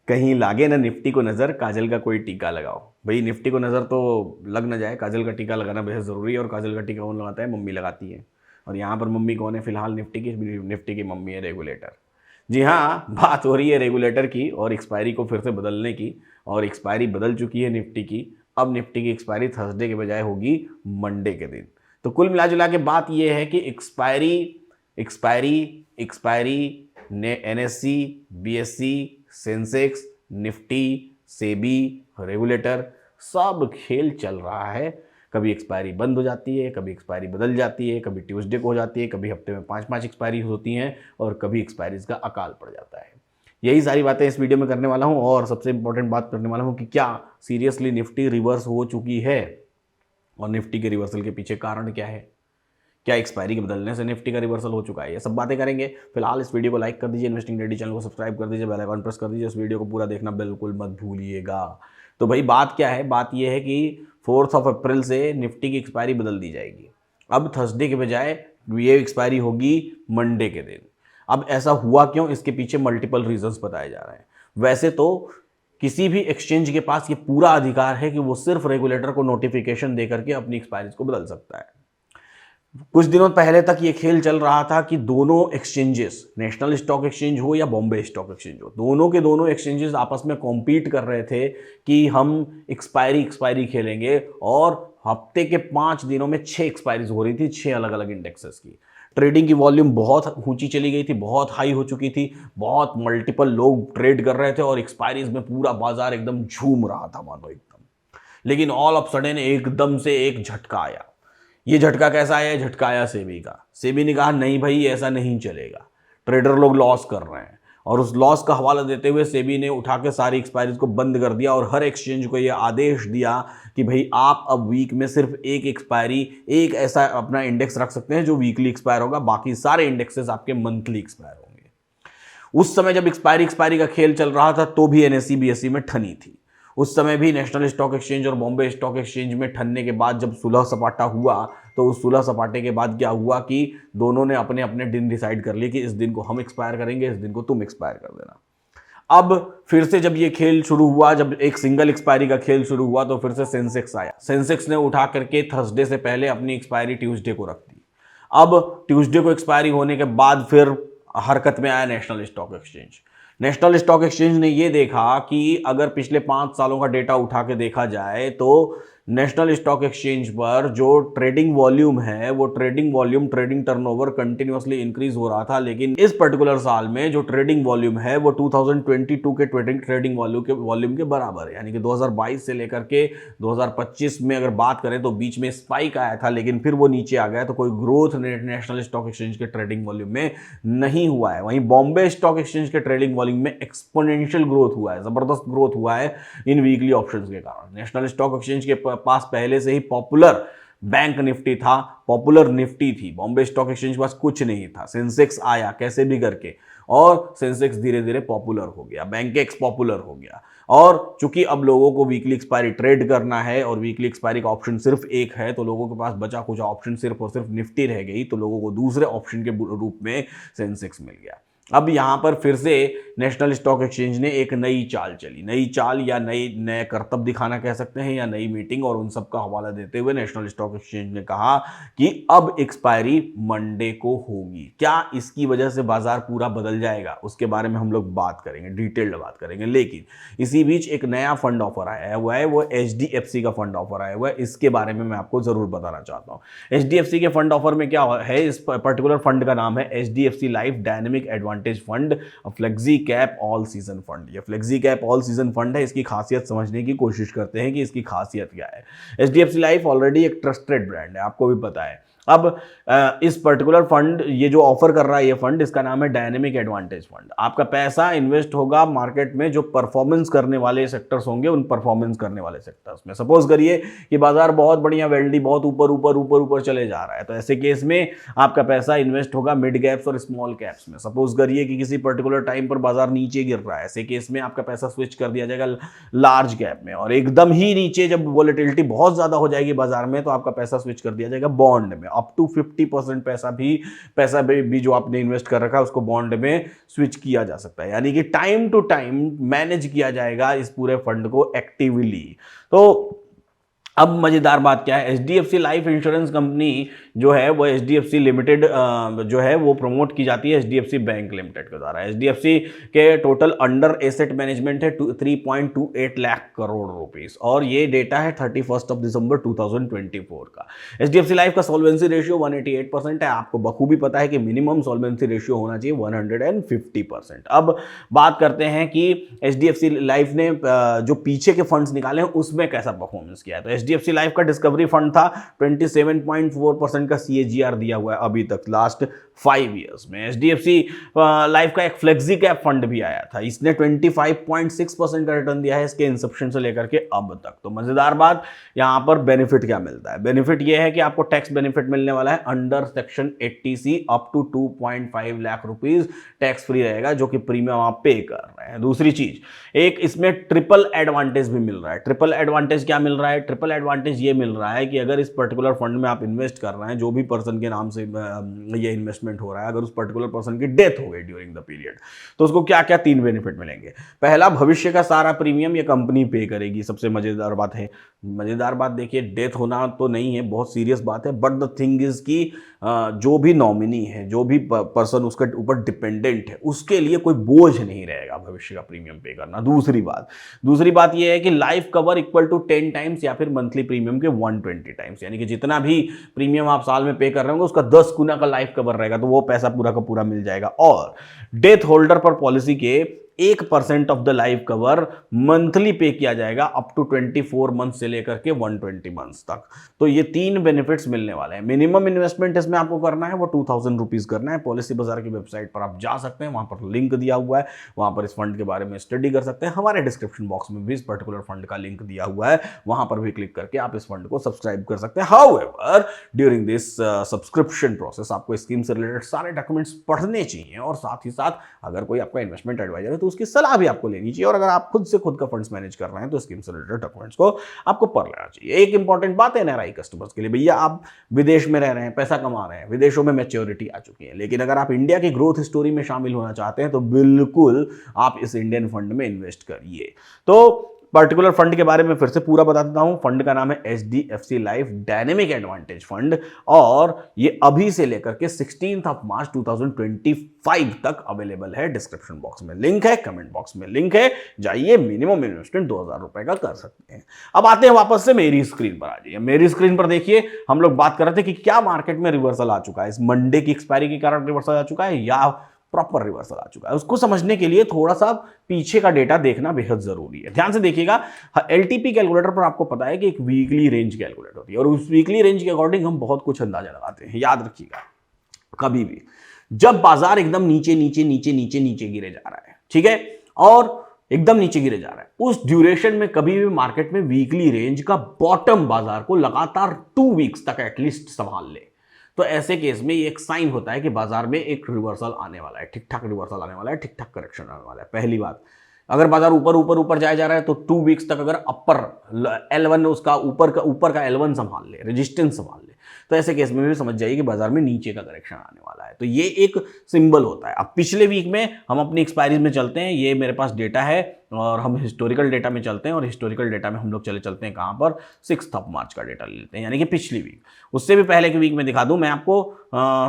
कहीं लागे ना निफ्टी को नज़र, काजल का कोई टीका लगाओ। भाई निफ्टी को नज़र तो लग ना जाए, काजल का टीका लगाना बेहद ज़रूरी है। और काजल का टीका कौन लगाता है? मम्मी लगाती है। और यहाँ पर मम्मी कौन है फिलहाल? निफ्टी की मम्मी है रेगुलेटर। जी हाँ, बात हो रही है रेगुलेटर की और एक्सपायरी को फिर से बदलने की। और एक्सपायरी बदल चुकी है निफ्टी की। अब निफ्टी की एक्सपायरी थर्सडे के बजाय होगी मंडे के दिन। तो कुल मिला जुला के बात यह है कि एक्सपायरी एक्सपायरी एक्सपायरी ने NSC, BSc, Sensex, Nifty, SEBI, regulator, सब खेल चल रहा है। कभी एक्सपायरी बंद हो जाती है, कभी एक्सपायरी बदल जाती है, कभी ट्यूसडे को हो जाती है, कभी हफ्ते में 5-5 एक्सपायरी होती हैं और कभी एक्सपायरीज का अकाल पड़ जाता है। यही सारी बातें इस वीडियो में करने वाला हूं और सबसे इंपॉर्टेंट बात करने वाला हूं कि क्या सीरियसली निफ्टी रिवर्स हो चुकी है और निफ्टी के रिवर्सल के पीछे कारण क्या है। क्या एक्सपायरी के बदलने से निफ्टी का रिवर्सल हो चुका है? ये सब बातें करेंगे। फिलहाल इस वीडियो को लाइक कर दीजिए, इन्वेस्टिंग रेडी चैनल को सब्सक्राइब कर दीजिए, बेल आइकन प्रेस कर दीजिए, इस वीडियो को पूरा देखना बिल्कुल मत भूलिएगा। तो भाई बात क्या है? बात यह है कि 4 अप्रैल से निफ्टी की एक्सपायरी बदल दी जाएगी। अब थर्सडे के बजाय ये एक्सपायरी होगी मंडे के दिन। अब ऐसा हुआ क्यों? इसके पीछे मल्टीपल रीजंस बताए जा रहे हैं। वैसे तो किसी भी एक्सचेंज के पास ये पूरा अधिकार है कि वो सिर्फ रेगुलेटर को नोटिफिकेशन देकर के अपनी एक्सपायरीज को बदल सकता है। कुछ दिनों पहले तक ये खेल चल रहा था कि दोनों एक्सचेंजेस, नेशनल स्टॉक एक्सचेंज हो या बॉम्बे स्टॉक एक्सचेंज हो, दोनों के दोनों एक्सचेंजेस आपस में कॉम्पीट कर रहे थे कि हम एक्सपायरी खेलेंगे। और हफ्ते के 5 दिनों में 6 एक्सपायरीज हो रही थी, 6 अलग अलग इंडेक्सेस की। ट्रेडिंग की वॉल्यूम बहुत ऊंची चली गई थी, बहुत हाई हो चुकी थी, बहुत मल्टीपल लोग ट्रेड कर रहे थे और एक्सपायरीज में पूरा बाजार एकदम झूम रहा था मानो एकदम। लेकिन ऑल ऑफ सडन एकदम से एक झटका आया। ये झटका कैसा आया? झटका आया सेबी का। सेबी ने कहा नहीं भाई ऐसा नहीं चलेगा, ट्रेडर लोग लॉस कर रहे हैं। और उस लॉस का हवाला देते हुए सेबी ने उठा के सारी एक्सपायरीज को बंद कर दिया और हर एक्सचेंज को यह आदेश दिया कि भाई आप अब वीक में सिर्फ एक एक्सपायरी, एक ऐसा अपना इंडेक्स रख सकते हैं जो वीकली एक्सपायर होगा, बाकी सारे इंडेक्सेस आपके मंथली एक्सपायर होंगे। उस समय जब एक्सपायरी का खेल चल रहा था तो भी एनएससी बीएससी में ठनी थी। उस समय भी नेशनल स्टॉक एक्सचेंज और बॉम्बे स्टॉक एक्सचेंज में ठनने के बाद जब सुलह सपाटा हुआ तो उस सुलह सपाटे के बाद क्या हुआ कि दोनों ने अपने अपने दिन डिसाइड कर लिए कि इस दिन को हम एक्सपायर करेंगे, इस दिन को तुम एक्सपायर कर देना। अब फिर से जब ये खेल शुरू हुआ, जब एक सिंगल एक्सपायरी का खेल शुरू हुआ तो फिर से सेंसेक्स आया। सेंसेक्स ने उठा करके थर्सडे से पहले अपनी एक्सपायरी ट्यूसडे को रख दी। अब ट्यूसडे को एक्सपायरी होने के बाद फिर हरकत में आया national stock exchange. National stock exchange ने यह देखा कि अगर पिछले 5 सालों का डेटा उठा के देखा जाए तो नेशनल स्टॉक एक्सचेंज पर जो ट्रेडिंग वॉल्यूम है वो ट्रेडिंग टर्नओवर कंटिन्यूअसली इंक्रीज हो रहा था। लेकिन इस पर्टिकुलर साल में जो ट्रेडिंग वॉल्यूम है वो 2022 के ट्रेडिंग वॉल्यूम के बराबर है। यानी कि 2022 से लेकर के 2025 में अगर बात करें तो बीच में स्पाइक आया था लेकिन फिर वो नीचे आ गया। तो कोई ग्रोथ नेशनल स्टॉक एक्सचेंज के ट्रेडिंग वॉल्यूम में नहीं हुआ है। वहीं बॉम्बे स्टॉक एक्सचेंज के ट्रेडिंग वॉल्यूम में एक्सपोनेंशियल ग्रोथ हुआ है, जबरदस्त ग्रोथ हुआ है इन वीकली ऑप्शंस के कारण। नेशनल स्टॉक एक्सचेंज के पास पहले से ही पॉपुलर बैंक निफ्टी था, पॉपुलर निफ्टी थी। बॉम्बे स्टॉक एक्सचेंज के पास कुछ नहीं था। सेंसेक्स आया कैसे भी करके और सेंसेक्स धीरे धीरे पॉपुलर हो गया, बैंकेक्स पॉपुलर हो गया। और चूंकि अब लोगों को वीकली एक्सपायरी ट्रेड करना है और वीकली एक्सपायरी का ऑप्शन सिर्फ एक है तो लोगों के पास बचा कुछ ऑप्शन सिर्फ और सिर्फ निफ्टी रह गई, तो लोगों को दूसरे ऑप्शन के रूप में सेंसेक्स मिल गया। अब यहां पर फिर से नेशनल स्टॉक एक्सचेंज ने एक नई चाल चली, नई चाल या नए करतब दिखाना कह सकते हैं या नई मीटिंग, और उन सब का हवाला देते हुए नेशनल स्टॉक एक्सचेंज ने कहा कि अब एक्सपायरी मंडे को होगी। क्या इसकी वजह से बाजार पूरा बदल जाएगा? उसके बारे में हम लोग बात करेंगे, डिटेल्ड बात करेंगे। लेकिन इसी बीच एक नया फंड ऑफर आया हुआ है, वो एचडीएफसी का फंड ऑफर आया हुआ है। इसके बारे में मैं आपको जरूर बताना चाहता हूं। एचडीएफसी के फंड ऑफर में क्या है? इस पर्टिकुलर फंड का नाम है HDFC life dynamic advantage fund, flexi cap all season fund. ये flexi cap all season fund है। इसकी खासियत समझने की कोशिश करते हैं कि इसकी खासियत क्या है। एचडीएफसी लाइफ ऑलरेडी एक ट्रस्टेड ब्रांड है, आपको भी पता है। अब इस पर्टिकुलर फंड, ये जो ऑफर कर रहा है ये फंड, इसका नाम है डायनेमिक एडवांटेज फंड। आपका पैसा इन्वेस्ट होगा मार्केट में जो परफॉर्मेंस करने वाले सेक्टर्स होंगे, उन परफॉर्मेंस करने वाले सेक्टर्स में। सपोज करिए कि बाजार बहुत बढ़िया वेल्दी, बहुत ऊपर ऊपर ऊपर ऊपर चले जा रहा है, तो ऐसे केस में आपका पैसा इन्वेस्ट होगा मिड कैप्स और स्मॉल कैप्स में। सपोज करिए कि किसी पर्टिकुलर टाइम पर बाजार नीचे गिर रहा है, ऐसे केस में आपका पैसा स्विच कर दिया जाएगा लार्ज कैप में। और एकदम ही नीचे जब वोलेटिलिटी बहुत ज्यादा हो जाएगी बाजार में तो आपका पैसा स्विच कर दिया जाएगा बॉन्ड में। अप टू 50% पैसा भी जो आपने इन्वेस्ट कर रखा है उसको बॉन्ड में स्विच किया जा सकता है, यानी कि टाइम टू टाइम मैनेज किया जाएगा इस पूरे फंड को एक्टिवली। तो अब मजेदार बात क्या है, एचडीएफसी लाइफ इंश्योरेंस कंपनी जो है वो एचडीएफसी लिमिटेड जो है वो प्रमोट की जाती है एचडीएफसी बैंक लिमिटेड के द्वारा। एचडीएफसी के टोटल अंडर एसेट मैनेजमेंट है 3.28 लाख करोड़ रुपीस, और ये डेटा है 31 दिसंबर 2024 का। एचडीएफसी लाइफ का सॉल्वेंसी रेशियो 188% है। आपको बखूबी पता है कि मिनिमम सॉल्वेंसी रेशियो होना चाहिए 150%। अब बात करते हैं कि एचडीएफसी लाइफ ने जो पीछे के फंड्स निकाले हैं उसमें कैसा परफॉर्मेंस किया है। तो एचडीएफसी लाइफ का डिस्कवरी फंड था, 27.4% का सीएजीआर दिया हुआ है अभी तक लास्ट 5 ईयर्स में। एचडीएफसी लाइफ का एक फ्लेक्सी कैप फंड भी आया था, इसने 25.6% का रिटर्न दिया है इसके इंसेप्शन से लेकर के अब तक। तो मजेदार बात यहां पर बेनिफिट क्या मिलता है, बेनिफिट यह है कि आपको टैक्स बेनिफिट मिलने वाला है under section 80C up to 2.5 lakh rupees tax free रहेगा, जो कि प्रीमियम आप पे कर रहे हैं। दूसरी चीज, एक इसमें ट्रिपल एडवांटेज भी मिल रहा है। ट्रिपल एडवांटेज क्या मिल रहा है, ट्रिपल एडवांटेज ये मिल रहा है कि अगर इस पर्टिकुलर फंड में आप इन्वेस्ट कर रहे हैं, जो भी पर्सन के नाम से ये इन्वेस्टमेंट हो रहा है, अगर उस पर्टिकुलर पर्सन की डेथ हो गई ड्यूरिंग द पीरियड, तो उसको क्या क्या 3 बेनिफिट मिलेंगे। पहला, भविष्य का सारा प्रीमियम ये कंपनी पे करेगी। सबसे मजेदार बात है, मजेदार बात देखिए, डेथ होना तो नहीं है, बहुत सीरियस बात है, बट द थिंग इज कि जो भी नॉमिनी है, जो भी पर्सन उसके ऊपर डिपेंडेंट है, उसके लिए कोई बोझ नहीं रहेगा भविष्य का प्रीमियम पे करना। दूसरी बात यह है कि life cover equal to 10 times या फिर मंथली प्रीमियम के 120 टाइम्स, यानी कि जितना भी प्रीमियम आप साल में पे कर रहे होंगे उसका 10 गुना का लाइफ कवर रहेगा, तो वो पैसा पूरा का पूरा मिल जाएगा। और डेथ होल्डर पर पॉलिसी के 1% of the life cover monthly पे किया जाएगा अप टू 24 मंथ से लेकर के 120 मंथ्स तक। तो ये 3 बेनिफिट्स मिलने वाले हैं। मिनिमम इन्वेस्टमेंट इसमें आपको करना है वो 2000 रुपीज करना है। पॉलिसी बाजार की वेबसाइट पर आप जा सकते हैं, वहां पर लिंक दिया हुआ है, वहां पर इस फंड के बारे में स्टडी कर सकते हैं। हमारे डिस्क्रिप्शन बॉक्स में भी इस पर्टिकुलर फंड का लिंक दिया हुआ है, वहां पर भी क्लिक करके आप इस फंड को सब्सक्राइब कर सकते हैं। However during this subscription process आपको स्कीम से रिलेटेड सारे डॉक्यूमेंट्स पढ़ने चाहिए, और साथ ही साथ अगर कोई आपका इन्वेस्टमेंट एडवाइजर है तो उसकी सलाह भी आपको लेनी चाहिए, और अगर आप खुद से खुद का फंड्स मैनेज कर रहे हैं तो स्कीम से रिलेटेड डॉक्यूमेंट्स को आपको पढ़ लेना चाहिए। एक इंपॉर्टेंट बात है एनआरआई कस्टमर्स के लिए, भैया आप विदेश में रह रहे हैं, पैसा कमा रहे हैं, विदेशों में मैच्योरिटी आ चुकी है, लेकिन अगर आप इंडिया की ग्रोथ स्टोरी में शामिल होना चाहते हैं तो बिल्कुल आप इस इंडियन फंड में इन्वेस्ट करिए। तो पर्टिकुलर फंड के बारे में फिर से पूरा बता देता हूं। फंड का नाम है HDFC life dynamic advantage fund, और ये अभी से लेकर के 16 मार्च 2025 तक अवेलेबल है। डिस्क्रिप्शन बॉक्स में लिंक है, कमेंट बॉक्स में लिंक है, जाइए, मिनिमम इन्वेस्टमेंट 2000 रुपए का कर सकते हैं। अब आते हैं वापस से मेरी स्क्रीन पर, आ जाइए। मेरी स्क्रीन पर देखिए, हम लोग बात कर रहे थे कि क्या मार्केट में रिवर्सल आ चुका है, इस मंडे की एक्सपायरी के कारण रिवर्सल आ चुका है या प्रॉपर रिवर्सल आ चुका है। उसको समझने के लिए थोड़ा सा पीछे का डेटा देखना बेहद जरूरी है। ध्यान से देखिएगा, एलटीपी कैलकुलेटर पर आपको पता है कि एक वीकली रेंज कैलकुलेट होती है, और उस वीकली रेंज के अकॉर्डिंग हम बहुत कुछ अंदाजा लगाते हैं। याद रखिएगा, कभी भी जब बाजार एकदम नीचे नीचे नीचे नीचे नीचे गिरे जा रहा है, ठीक है, और एकदम नीचे गिरे जा रहा है, उस ड्यूरेशन में कभी भी मार्केट में वीकली रेंज का बॉटम बाजार को लगातार 2 वीक्स तक एटलीस्ट संभाल ले, तो ऐसे केस में ये एक साइन होता है कि बाजार में एक रिवर्सल आने वाला है, ठीक ठाक रिवर्सल आने वाला है, ठीक ठाक करेक्शन आने वाला है। पहली बात, अगर बाजार ऊपर ऊपर ऊपर जाया जा रहा है तो 2 वीक्स तक अगर अपर L1 उसका ऊपर का L1 संभाल ले, रेजिस्टेंस संभाल ले, तो ऐसे केस में भी समझ जाइए कि बाजार में नीचे का करेक्शन आने वाला है। तो ये एक सिंबल होता है। अब पिछले वीक में हम अपनी एक्सपायरीज में चलते हैं, ये मेरे पास डेटा है, और हम हिस्टोरिकल डेटा में चलते हैं, और हिस्टोरिकल डेटा में हम लोग चलते हैं कहाँ पर, 6 मार्च का डेटा ले लेते हैं, यानी कि पिछली वीक। उससे भी पहले के वीक में दिखा दूं मैं आपको,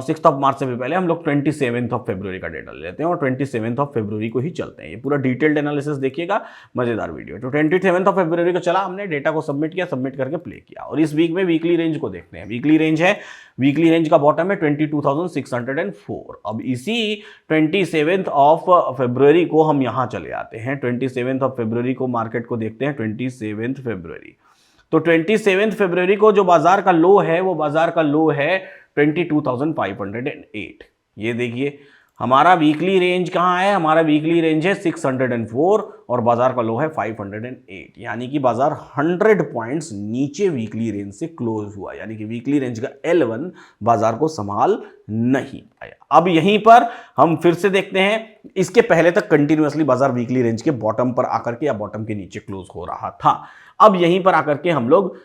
6 मार्च से भी पहले हम लोग 27 फरवरी का डेटा ले लेते हैं, और 27 फरवरी को ही चलते हैं। ये पूरा डिटेल्ड एनालिसिस देखिएगा, मजेदार वीडियो। तो 27 फरवरी को चला, हमने डेटा को सबमिट किया, सबमिट करके प्ले किया, और इस वीक में वीकली रेंज को देखते हैं। वीकली रेंज है, वीकली रेंज का बॉटम है 22,604। अब इसी 27 फरवरी को हम यहाँ चले आते हैं। 27 फरवरी को मार्केट को देखते हैं। 27 फरवरी, तो 27 फरवरी को जो बाजार का लो है, वो बाजार का लो है 22,508। ये देखिए, हमारा वीकली रेंज कहाँ है, हमारा वीकली रेंज है 604, और बाजार का लो है 508, यानी कि बाजार 100 पॉइंट्स नीचे वीकली रेंज से क्लोज हुआ, यानी कि वीकली रेंज का L1 बाजार को संभाल नहीं पाया। अब यहीं पर हम फिर से देखते हैं, इसके पहले तक कंटिन्यूअसली बाजार वीकली रेंज के बॉटम पर आकर के या बॉटम के नीचे क्लोज हो रहा था। अब यहीं पर आकर के हम लोग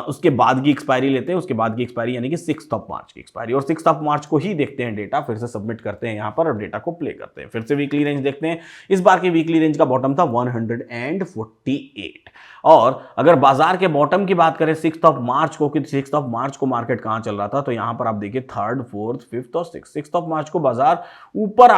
उसके बाद की एक्सपायरी लेते हैं, उसके बाद की एक्सपायरी यानी कि 6 मार्च की एक्सपायरी, और 6 मार्च को ही देखते हैं डेटा, फिर से सबमिट करते हैं यहां पर और डेटा को प्ले करते हैं। फिर से वीकली रेंज देखते हैं, इस बार की वीकली रेंज का बॉटम था 148, और अगर बाजार के बॉटम की बात करें 6 मार्च को, कि 6 मार्च को मार्केट कहां चल रहा था, तो यहां पर आप देखिए 3rd, 4th, 5th और 6 मार्च को बाजार ऊपर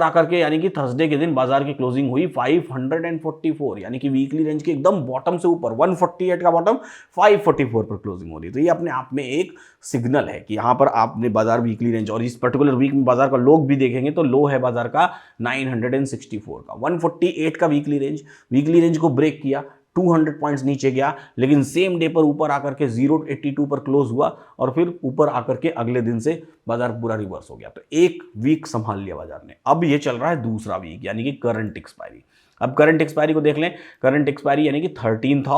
आकर के यानी कि थर्सडे के दिन बाजार की क्लोजिंग हुई 544, यानी कि वीकली रेंज के एकदम बॉटम से ऊपर 148 का बॉटम 544 पर क्लोजिंग हो रही है। तो ये अपने आप में एक सिग्नल है कि यहां पर आपने बाजार वीकली रेंज, और इस पर्टिकुलर वीक में बाजार का लोग भी देखेंगे तो लो है बाजार का 964 का, 148 का वीकली रेंज को ब्रेक किया, 200 पॉइंट्स नीचे गया, लेकिन सेम डे पर ऊपर आकर के 082 पर क्लोज हुआ, और फिर ऊपर आकर के अगले दिन से बाजार पूरा रिवर्स हो गया। तो एक वीक संभाल लिया बाजार ने। अब ये चल रहा है दूसरा वीक, यानी कि करंट एक्सपायरी। अब करंट एक्सपायरी को देख लें, करंट एक्सपायरी यानी कि 13th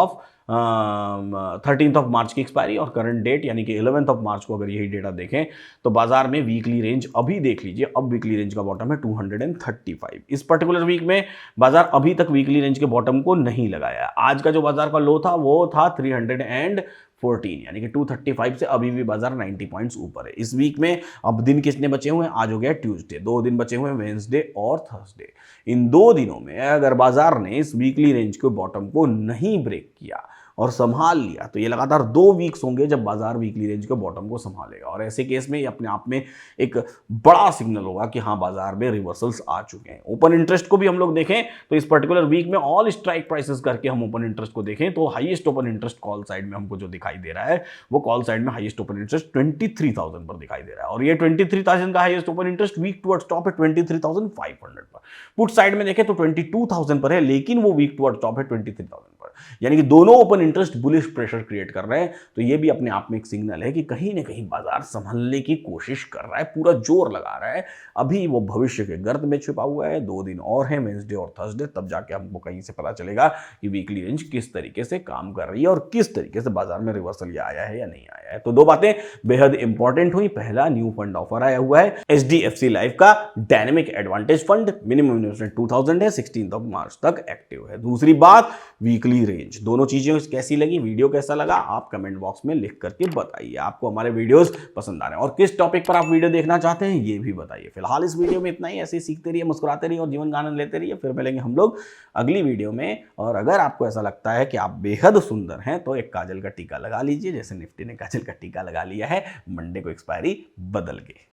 ऑफ मार्च की एक्सपायरी, और करंट डेट यानी कि 11th ऑफ मार्च को अगर यही डेटा देखें तो बाजार में वीकली रेंज अभी देख लीजिए, अब वीकली रेंज का बॉटम है 235। इस पर्टिकुलर वीक में बाजार अभी तक वीकली रेंज के बॉटम को नहीं लगाया। आज का जो बाजार का लो था वो था 314, यानी कि 235 से अभी भी बाजार 90 पॉइंट्स ऊपर है। इस वीक में अब दिन किसने बचे हुए हैं, आज हो गया ट्यूसडे, 2 दिन बचे हुए हैं, वेंसडे और थर्सडे। इन 2 दिनों में अगर बाजार ने इस वीकली रेंज के बॉटम को नहीं ब्रेक किया और संभाल लिया, तो ये लगातार 2 वीक्स होंगे जब बाजार वीकली रेंज के बॉटम को संभालेगा, और ऐसे केस में ये अपने आप में एक बड़ा सिग्नल होगा कि हाँ बाजार में रिवर्सल्स आ चुके हैं। ओपन इंटरेस्ट को भी हम लोग देखें तो इस पर्टिकुलर वीक में ऑल स्ट्राइक प्राइसेस करके हम ओपन इंटरेस्ट को देखें तो highest open interest call side में हमको जो दिखाई दे रहा है, वो कॉल साइड में हाईएस्ट ओपन इंटरेस्ट 23,000 पर दिखाई दे रहा है, और ये 23,000 का highest open interest week towards top है 23,500 पर। पुट साइड में देखें तो 22,000 पर है, लेकिन वो वीक टुवर्ड्स टॉप है 23,000 पर, यानी कि दोनों open interest bullish pressure create कर रहे हैं। तो ये भी अपने आप में एक सिग्नल है कि कहीं ना कहीं बाजार संभलने की कोशिश कर रहा है, पूरा जोर लगा रहा है। अभी वो भविष्य के गर्त में छिपा हुआ है, 2 दिन और है, वेडनेसडे और थर्सडे, तब जाके हमको कहीं से पता चलेगा कि वीकली रेंज किस तरीके से काम कर रही है और किस तरीके से बाजार में रिवर्सल ये आया है या नहीं आया है। तो 2 बातें बेहद इंपॉर्टेंट हुई। पहला, न्यू फंड ऑफर आया हुआ है HDFC लाइफ का dynamic advantage fund, minimum investment 2000 है, 16 मार्च तक एक्टिव है। दूसरी बात, वीकली रेंज। दोनों चीजें कैसी लगी, वीडियो कैसा लगा, आप कमेंट बॉक्स में लिख करके बताइए। आपको हमारे वीडियोस पसंद आ रहे हैं और किस टॉपिक पर आप वीडियो देखना चाहते हैं ये भी बताइए। फिलहाल इस वीडियो में इतना ही। ऐसे सीखते रहिए, मुस्कुराते रहिए और जीवन का आनंद लेते रहिए। फिर मिलेंगे हम लोग अगली वीडियो में। और अगर आपको ऐसा लगता है कि आप बेहद सुंदर हैं तो एक काजल का टीका लगा लीजिए, जैसे निफ्टी ने काजल का टीका लगा लिया है मंडे को एक्सपायरी बदल के।